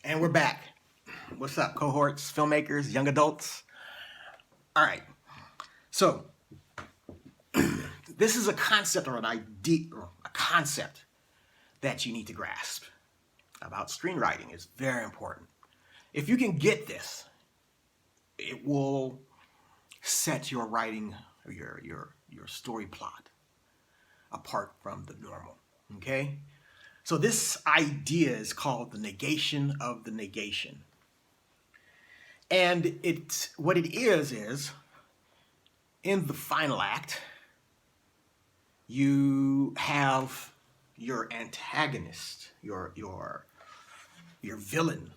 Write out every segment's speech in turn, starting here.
And we're back. What's up, cohorts, filmmakers, young adults? All right. So this is a concept or an idea, or a concept that you need to grasp about screenwriting. It's very important. If you can get this, it will set your writing or your story plot apart from the normal. Okay? So this idea is called the negation of the negation. And what it is in the final act, you have your antagonist, your villain,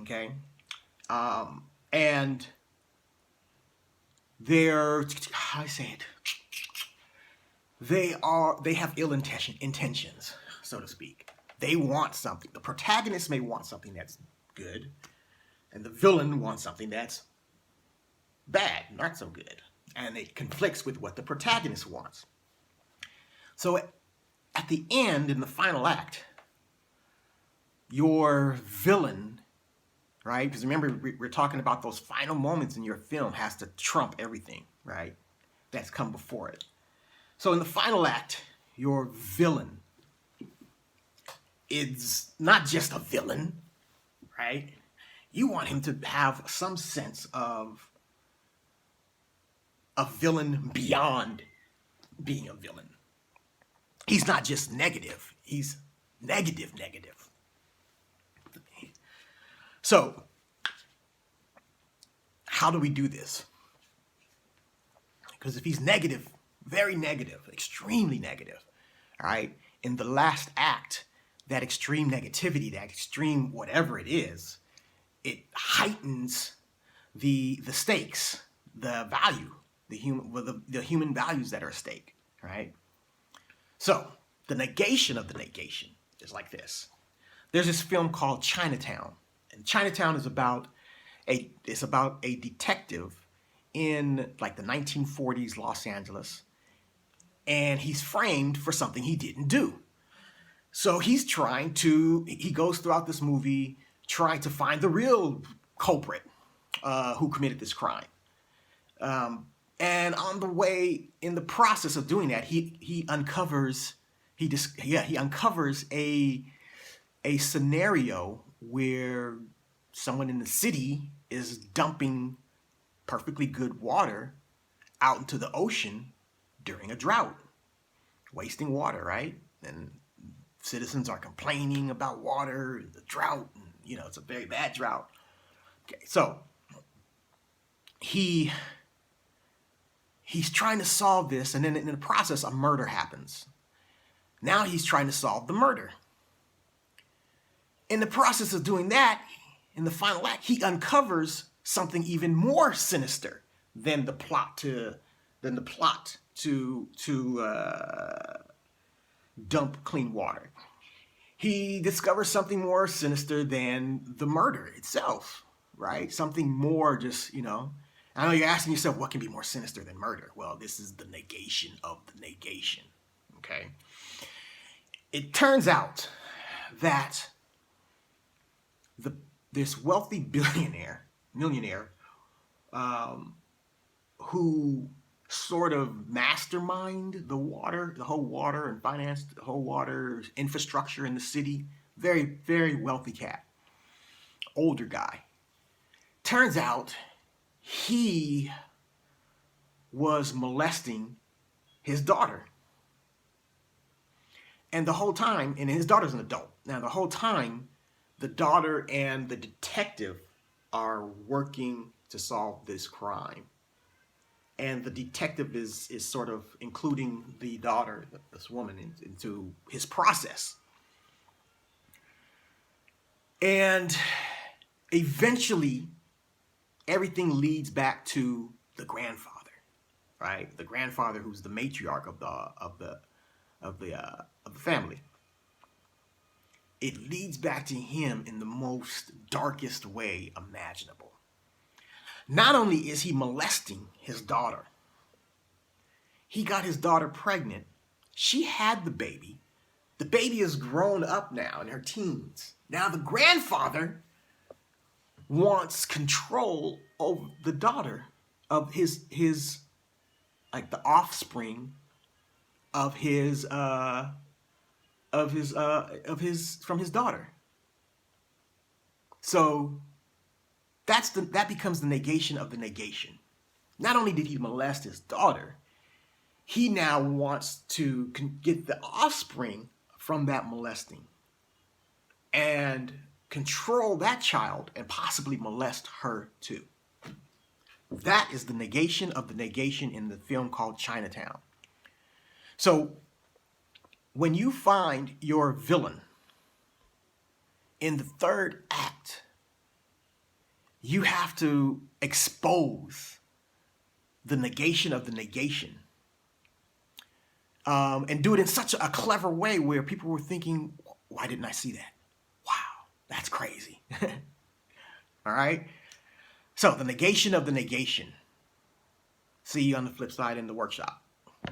okay? And they're, how do I say it? They have ill intentions, so to speak. They want something. The protagonist may want something that's good, and the villain wants something that's bad, not so good. And it conflicts with what the protagonist wants. So at the end, in the final act, your villain, right? Because remember, we're talking about those final moments in your film has to trump everything, right? That's come before it. So in the final act, your villain is not just a villain, right? You want him to have some sense of a villain beyond being a villain. He's not just negative, he's negative. So, how do we do this? Because if he's negative, very negative, extremely negative, all right, in the last act, that extreme negativity, that extreme whatever it is, it heightens the stakes, the value, the human values that are at stake, right? So the negation of the negation is like this. There's this film called Chinatown, and Chinatown is about a detective in like the 1940s Los Angeles, and he's framed for something he didn't do. So he goes throughout this movie trying to find the real culprit who committed this crime. And on the way, in the process of doing that, he uncovers a scenario where someone in the city is dumping perfectly good water out into the ocean during a drought, wasting water, right? And citizens are complaining about water and the drought, and it's a very bad drought. Okay, so he's trying to solve this, and then in the process, a murder happens. Now he's trying to solve the murder. In the process of doing that, in the final act, he uncovers something even more sinister than the plot to dump clean water. He discovers something more sinister than the murder itself, right? Something more just, I know you're asking yourself, what can be more sinister than murder? Well, this is the negation of the negation, okay? It turns out that this wealthy millionaire, who sort of mastermind the whole water and financed the whole water infrastructure in the city, very, very wealthy cat, older guy. Turns out he was molesting his daughter. And the whole time, and his daughter's an adult. Now, the whole time, the daughter and the detective are working to solve this crime. And the detective is sort of including the daughter, this woman, into his process. And eventually, everything leads back to the grandfather, right? The grandfather who's the matriarch of the family. It leads back to him in the most darkest way imaginable. Not only is he molesting his daughter, he got his daughter pregnant. She had the baby. The baby is grown up now in her teens. Now the grandfather wants control over the daughter of his like the offspring of his from his daughter. So that becomes the negation of the negation. Not only did he molest his daughter, he now wants to get the offspring from that molesting and control that child and possibly molest her too. That is the negation of the negation in the film called Chinatown. So when you find your villain in the third act, you have to expose the negation of the negation, and do it in such a clever way where people were thinking, why didn't I see that? Wow, that's crazy. All right? So the negation of the negation. See you on the flip side in the workshop.